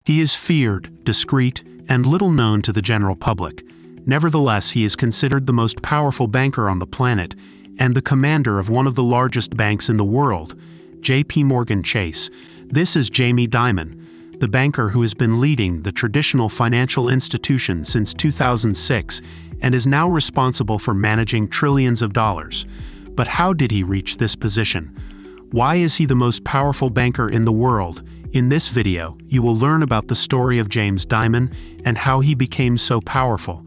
He is feared, discreet, and little known to the general public. Nevertheless, he is considered the most powerful banker on the planet and the commander of one of the largest banks in the world, JP Chase. This is Jamie Dimon, the banker who has been leading the traditional financial institution since 2006 and is now responsible for managing trillions of dollars. But how did he reach this position? Why is he the most powerful banker in the world? In this video, you will learn about the story of James Dimon and how he became so powerful.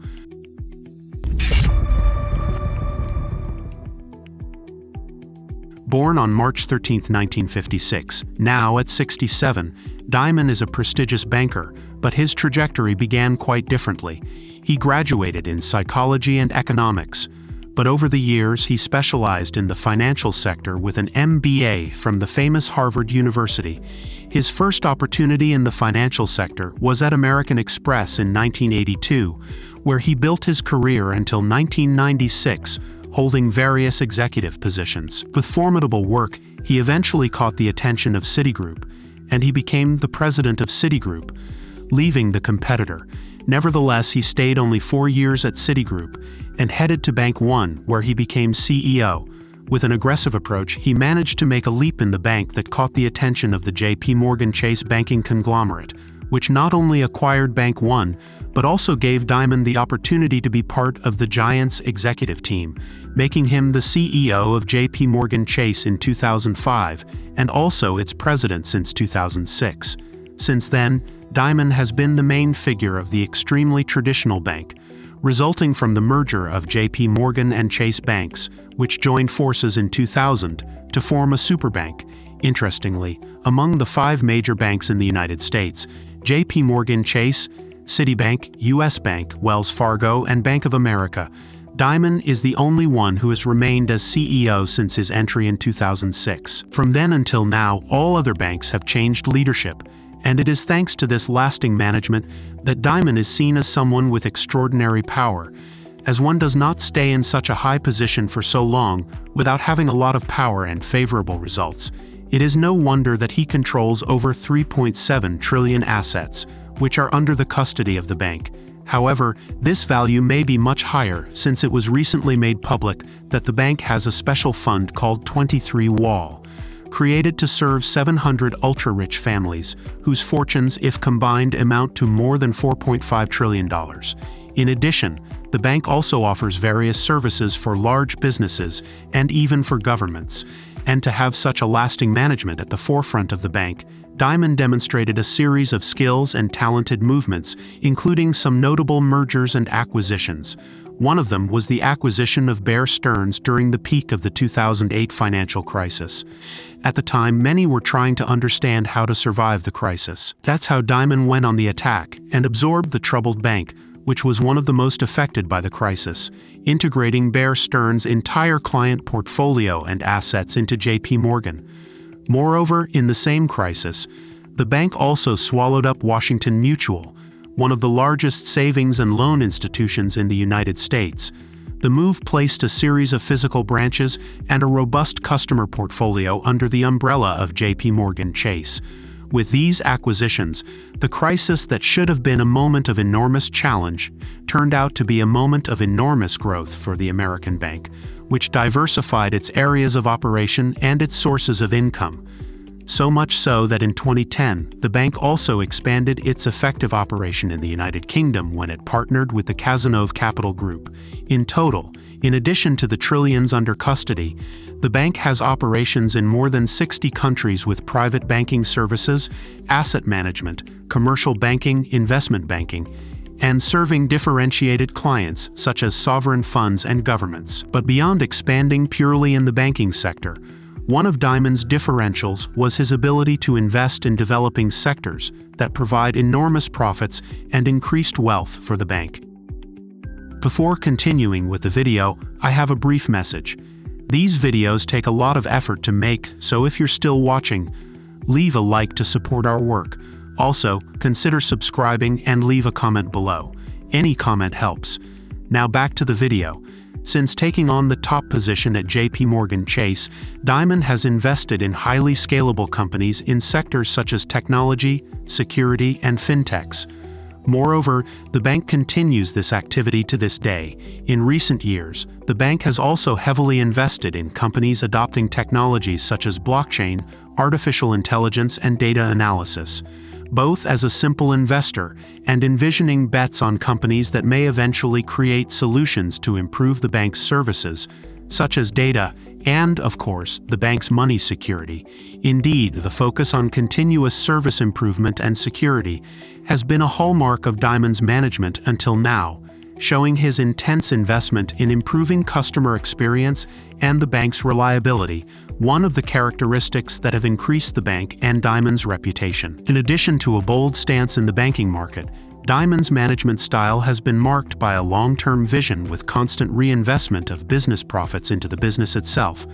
Born on March 13, 1956, now at 67, Dimon is a prestigious banker, but his trajectory began quite differently. He graduated in psychology and economics, but over the years he specialized in the financial sector with an MBA from the famous Harvard University. His first opportunity in the financial sector was at American Express in 1982, where he built his career until 1996, holding various executive positions. With formidable work, he eventually caught the attention of Citigroup, and he became the president of Citigroup, leaving the competitor. Nevertheless, he stayed only 4 years at Citigroup and headed to Bank One, where he became CEO. With an aggressive approach, he managed to make a leap in the bank that caught the attention of the JP Chase banking conglomerate, which not only acquired Bank One, but also gave Dimon the opportunity to be part of the Giants executive team, making him the CEO of JP Chase in 2005 and also its president since 2006. Since then, Dimon has been the main figure of the extremely traditional bank, resulting from the merger of JP and Chase banks, which joined forces in 2000 to form a superbank. Interestingly, among the 5 major banks in the United States, JP Chase, Citibank, US Bank, Wells Fargo, and Bank of America, Dimon is the only one who has remained as CEO since his entry in 2006. From then until now, all other banks have changed leadership, and it is thanks to this lasting management that Dimon is seen as someone with extraordinary power, as one does not stay in such a high position for so long without having a lot of power and favorable results. It is no wonder that he controls over 3.7 trillion assets, which are under the custody of the bank. However, this value may be much higher since it was recently made public that the bank has a special fund called 23 Wall, created to serve 700 ultra-rich families, whose fortunes, if combined, amount to more than $4.5 trillion. In addition, the bank also offers various services for large businesses and even for governments. And to have such a lasting management at the forefront of the bank, Dimon demonstrated a series of skills and talented movements, including some notable mergers and acquisitions. One of them was the acquisition of Bear Stearns during the peak of the 2008 financial crisis. At the time, many were trying to understand how to survive the crisis. That's how Dimon went on the attack and absorbed the troubled bank, which was one of the most affected by the crisis, integrating Bear Stearns' entire client portfolio and assets into JP. Moreover, in the same crisis, the bank also swallowed up Washington Mutual, one of the largest savings and loan institutions in the United States. The move placed a series of physical branches and a robust customer portfolio under the umbrella of JP Chase. With these acquisitions, the crisis that should have been a moment of enormous challenge turned out to be a moment of enormous growth for the American bank, which diversified its areas of operation and its sources of income. So much so that in 2010, the bank also expanded its effective operation in the United Kingdom when it partnered with the Cazenove Capital Group. In total, in addition to the trillions under custody, the bank has operations in more than 60 countries with private banking services, asset management, commercial banking, investment banking, and serving differentiated clients such as sovereign funds and governments. But beyond expanding purely in the banking sector, one of Dimon's differentials was his ability to invest in developing sectors that provide enormous profits and increased wealth for the bank. Before continuing with the video, I have a brief message. These videos take a lot of effort to make, so if you're still watching, leave a like to support our work. Also, consider subscribing and leave a comment below. Any comment helps. Now back to the video. Since taking on the top position at JP Chase, Dimon has invested in highly scalable companies in sectors such as technology, security, and fintechs. Moreover, the bank continues this activity to this day. In recent years, the bank has also heavily invested in companies adopting technologies such as blockchain, artificial intelligence, and data analysis, both as a simple investor and envisioning bets on companies that may eventually create solutions to improve the bank's services, such as data and, of course, the bank's money security. Indeed, the focus on continuous service improvement and security has been a hallmark of Dimon's management until now, showing his intense investment in improving customer experience and the bank's reliability, one of the characteristics that have increased the bank and Dimon's reputation. In addition to a bold stance in the banking market, Dimon's management style has been marked by a long-term vision with constant reinvestment of business profits into the business itself,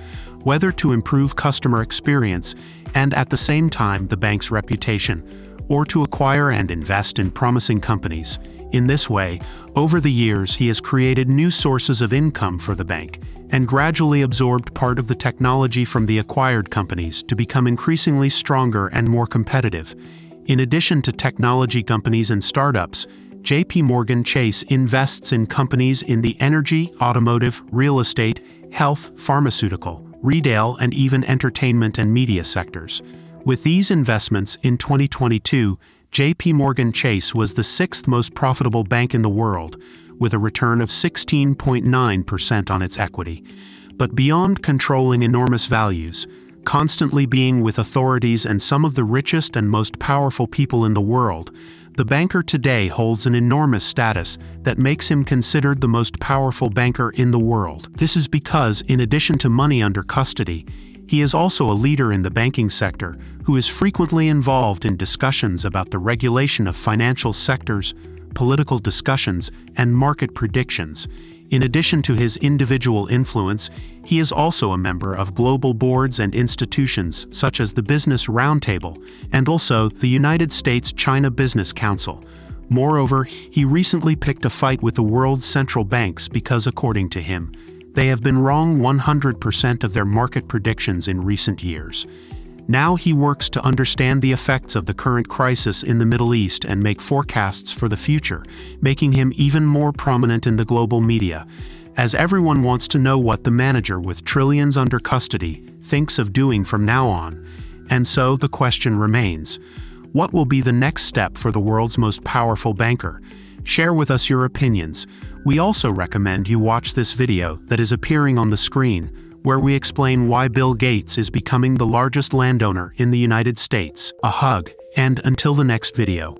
whether to improve customer experience and at the same time the bank's reputation, or to acquire and invest in promising companies. In this way, over the years he has created new sources of income for the bank and gradually absorbed part of the technology from the acquired companies to become increasingly stronger and more competitive. In addition to technology companies and startups, JP Chase invests in companies in the energy, automotive, real estate, health, pharmaceutical, retail, and even entertainment and media sectors. With these investments in 2022, JP Chase was the sixth most profitable bank in the world, with a return of 16.9% on its equity. But beyond controlling enormous values, constantly being with authorities and some of the richest and most powerful people in the world, the banker today holds an enormous status that makes him considered the most powerful banker in the world. This is because, in addition to money under custody, he is also a leader in the banking sector who is frequently involved in discussions about the regulation of financial sectors, political discussions, and market predictions. In addition to his individual influence, he is also a member of global boards and institutions such as the Business Roundtable and also the United States-China Business Council. Moreover, he recently picked a fight with the world's central banks because, according to him, they have been wrong 100% of their market predictions in recent years. Now he works to understand the effects of the current crisis in the Middle East and make forecasts for the future, making him even more prominent in the global media, as everyone wants to know what the manager with trillions under custody thinks of doing from now on. And so the question remains, what will be the next step for the world's most powerful banker? Share with us your opinions. We also recommend you watch this video that is appearing on the screen, where we explain why Bill Gates is becoming the largest landowner in the United States. A hug, and until the next video.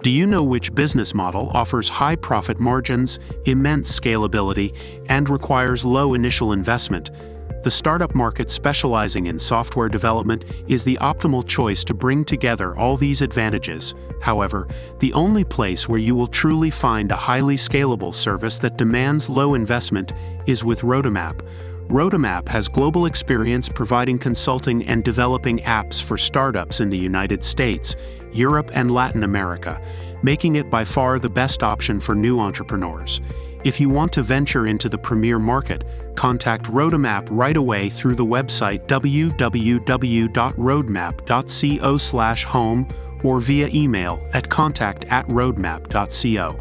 Do you know which business model offers high profit margins, immense scalability, and requires low initial investment? The startup market specializing in software development is the optimal choice to bring together all these advantages. However, the only place where you will truly find a highly scalable service that demands low investment is with Roadmap. Roadmap has global experience providing consulting and developing apps for startups in the United States, Europe, and Latin America, making it by far the best option for new entrepreneurs. If you want to venture into the premier market, contact Roadmap right away through the website www.roadmap.co/home or via email at contact@roadmap.co.